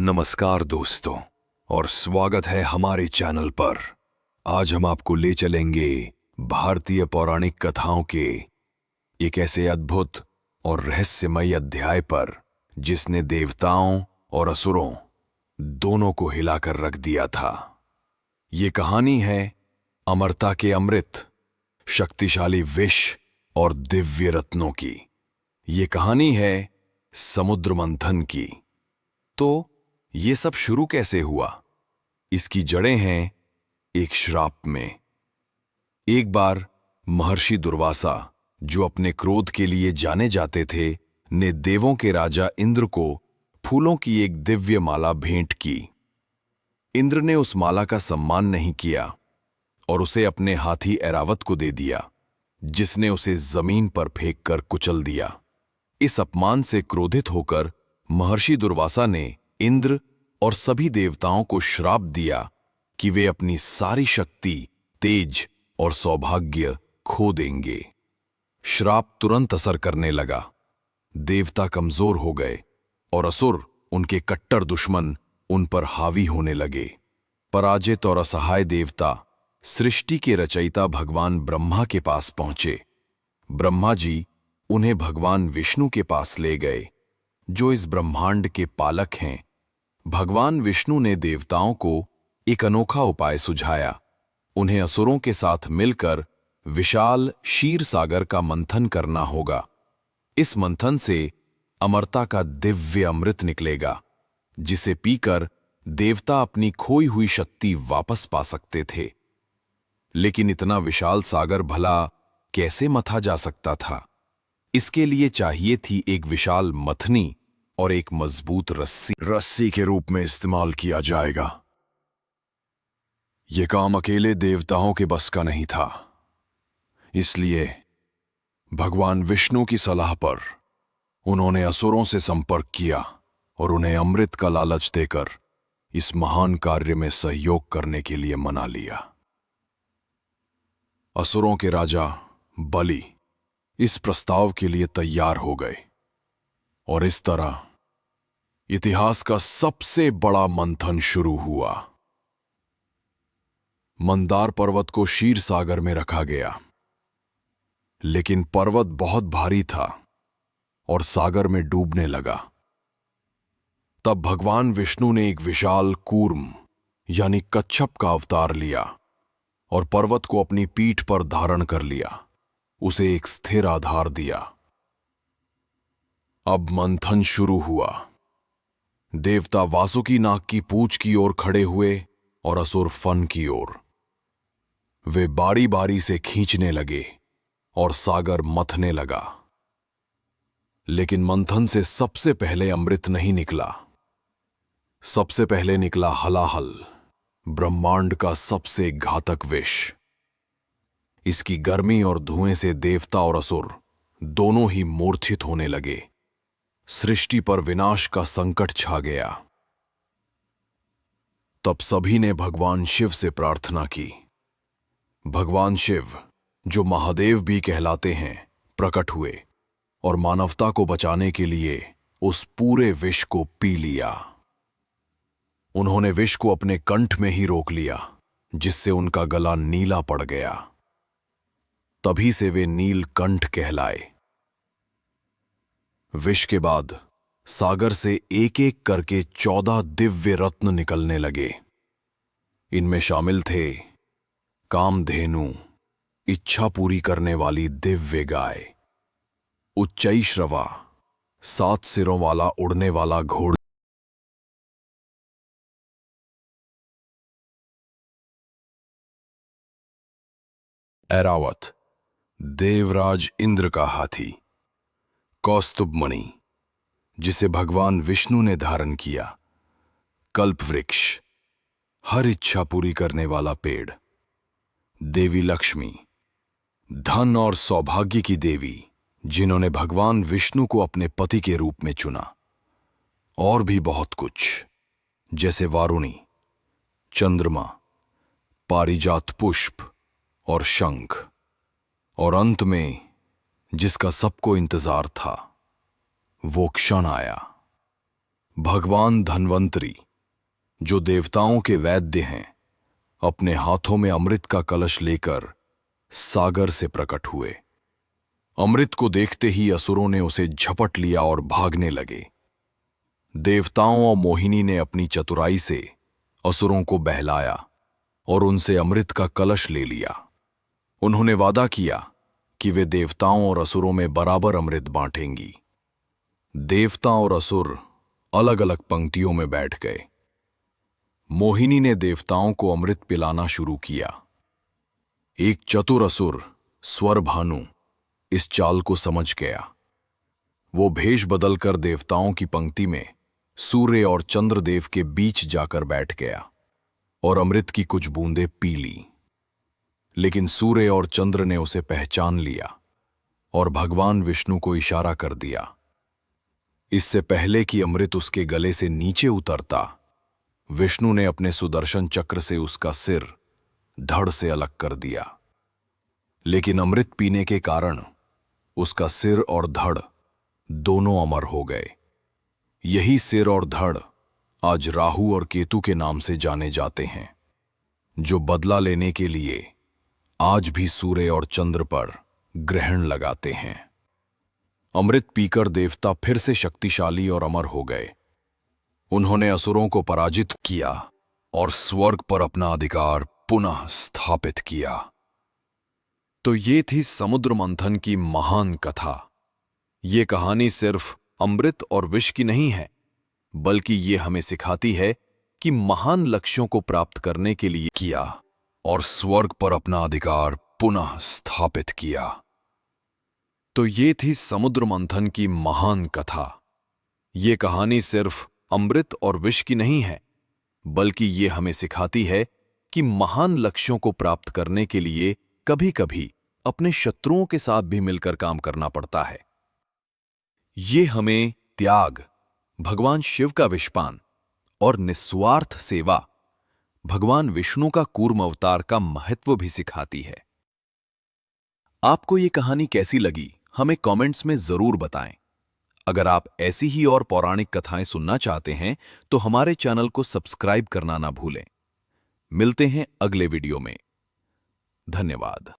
नमस्कार दोस्तों, और स्वागत है हमारे चैनल पर। आज हम आपको ले चलेंगे भारतीय पौराणिक कथाओं के एक ऐसे अद्भुत और रहस्यमय अध्याय पर जिसने देवताओं और असुरों दोनों को हिलाकर रख दिया था। ये कहानी है अमरता के अमृत, शक्तिशाली विष और दिव्य रत्नों की। ये कहानी है समुद्र मंथन की। तो ये सब शुरू कैसे हुआ? इसकी जड़ें हैं एक श्राप में। एक बार महर्षि दुर्वासा, जो अपने क्रोध के लिए जाने जाते थे, ने देवों के राजा इंद्र को फूलों की एक दिव्य माला भेंट की। इंद्र ने उस माला का सम्मान नहीं किया और उसे अपने हाथी ऐरावत को दे दिया, जिसने उसे जमीन पर फेंक कर कुचल दिया। इस अपमान से क्रोधित होकर महर्षि दुर्वासा ने इंद्र और सभी देवताओं को श्राप दिया कि वे अपनी सारी शक्ति, तेज और सौभाग्य खो देंगे। श्राप तुरंत असर करने लगा। देवता कमजोर हो गए और असुर, उनके कट्टर दुश्मन, उन पर हावी होने लगे। पराजित और असहाय देवता सृष्टि के रचयिता भगवान ब्रह्मा के पास पहुंचे। ब्रह्मा जी उन्हें भगवान विष्णु के पास ले गए, जो इस ब्रह्मांड के पालक हैं। भगवान विष्णु ने देवताओं को एक अनोखा उपाय सुझाया। उन्हें असुरों के साथ मिलकर विशाल क्षीर सागर का मंथन करना होगा। इस मंथन से अमरता का दिव्य अमृत निकलेगा, जिसे पीकर देवता अपनी खोई हुई शक्ति वापस पा सकते थे। लेकिन इतना विशाल सागर भला कैसे मथा जा सकता था? इसके लिए चाहिए थी एक विशाल मथनी और एक मजबूत रस्सी के रूप में इस्तेमाल किया जाएगा। यह काम अकेले देवताओं के बस का नहीं था। इसलिए भगवान विष्णु की सलाह पर उन्होंने असुरों से संपर्क किया और उन्हें अमृत का लालच देकर इस महान कार्य में सहयोग करने के लिए मना लिया। असुरों के राजा बलि इस प्रस्ताव के लिए तैयार हो गए और इस तरह इतिहास का सबसे बड़ा मंथन शुरू हुआ। मंदार पर्वत को क्षीर सागर में रखा गया, लेकिन पर्वत बहुत भारी था और सागर में डूबने लगा। तब भगवान विष्णु ने एक विशाल कूर्म यानी कच्छप का अवतार लिया और पर्वत को अपनी पीठ पर धारण कर लिया, उसे एक स्थिर आधार दिया। अब मंथन शुरू हुआ। देवता वासुकी नाग की पूंछ की ओर खड़े हुए और असुर फन की ओर। वे बारी बारी से खींचने लगे और सागर मथने लगा। लेकिन मंथन से सबसे पहले अमृत नहीं निकला। सबसे पहले निकला हलाहल, ब्रह्मांड का सबसे घातक विष। इसकी गर्मी और धुएं से देवता और असुर दोनों ही मूर्छित होने लगे। सृष्टि पर विनाश का संकट छा गया। तब सभी ने भगवान शिव से प्रार्थना की। भगवान शिव, जो महादेव भी कहलाते हैं, प्रकट हुए और मानवता को बचाने के लिए उस पूरे विष को पी लिया। उन्होंने विष को अपने कंठ में ही रोक लिया, जिससे उनका गला नीला पड़ गया। तभी से वे नीलकंठ कहलाए। विष के बाद सागर से एक एक करके 14 दिव्य रत्न निकलने लगे। इनमें शामिल थे कामधेनु, इच्छा पूरी करने वाली दिव्य गाय; उच्चैश्रवा, 7 सिरों वाला उड़ने वाला घोड़ा; ऐरावत, देवराज इंद्र का हाथी; कौस्तुभमणि, जिसे भगवान विष्णु ने धारण किया; कल्पवृक्ष, हर इच्छा पूरी करने वाला पेड़; देवी लक्ष्मी, धन और सौभाग्य की देवी, जिन्होंने भगवान विष्णु को अपने पति के रूप में चुना; और भी बहुत कुछ, जैसे वारुणी, चंद्रमा, पारिजात पुष्प और शंख। और अंत में जिसका सबको इंतजार था, वो क्षण आया। भगवान धन्वंतरी, जो देवताओं के वैद्य हैं, अपने हाथों में अमृत का कलश लेकर सागर से प्रकट हुए। अमृत को देखते ही असुरों ने उसे झपट लिया और भागने लगे। देवताओं और मोहिनी ने अपनी चतुराई से असुरों को बहलाया और उनसे अमृत का कलश ले लिया। उन्होंने वादा किया कि वे देवताओं और असुरों में बराबर अमृत बांटेंगी। देवता और असुर अलग अलग पंक्तियों में बैठ गए। मोहिनी ने देवताओं को अमृत पिलाना शुरू किया। एक चतुर असुर स्वरभानु इस चाल को समझ गया। वो भेष बदलकर देवताओं की पंक्ति में सूर्य और चंद्रदेव के बीच जाकर बैठ गया और अमृत की कुछ बूंदें पी ली। लेकिन सूर्य और चंद्र ने उसे पहचान लिया और भगवान विष्णु को इशारा कर दिया। इससे पहले कि अमृत उसके गले से नीचे उतरता, विष्णु ने अपने सुदर्शन चक्र से उसका सिर धड़ से अलग कर दिया। लेकिन अमृत पीने के कारण उसका सिर और धड़ दोनों अमर हो गए। यही सिर और धड़ आज राहु और केतु के नाम से जाने जाते हैं, जो बदला लेने के लिए आज भी सूर्य और चंद्र पर ग्रहण लगाते हैं। अमृत पीकर देवता फिर से शक्तिशाली और अमर हो गए। उन्होंने असुरों को पराजित किया और स्वर्ग पर अपना अधिकार पुनः स्थापित किया। तो ये थी समुद्र मंथन की महान कथा। ये कहानी सिर्फ अमृत और विष की नहीं है, बल्कि ये हमें सिखाती है कि महान लक्ष्यों को प्राप्त करने के लिए किया और स्वर्ग पर अपना अधिकार पुनः स्थापित किया। तो ये थी समुद्र मंथन की महान कथा। ये कहानी सिर्फ अमृत और विष की नहीं है, बल्कि ये हमें सिखाती है कि महान लक्ष्यों को प्राप्त करने के लिए कभी-कभी अपने शत्रुओं के साथ भी मिलकर काम करना पड़ता है। ये हमें त्याग, भगवान शिव का विषपान और निस्वार्थ सेवा, भगवान विष्णु का कूर्म अवतार का महत्व भी सिखाती है। आपको ये कहानी कैसी लगी, हमें कमेंट्स में जरूर बताएं। अगर आप ऐसी ही और पौराणिक कथाएं सुनना चाहते हैं तो हमारे चैनल को सब्सक्राइब करना ना भूलें। मिलते हैं अगले वीडियो में। धन्यवाद।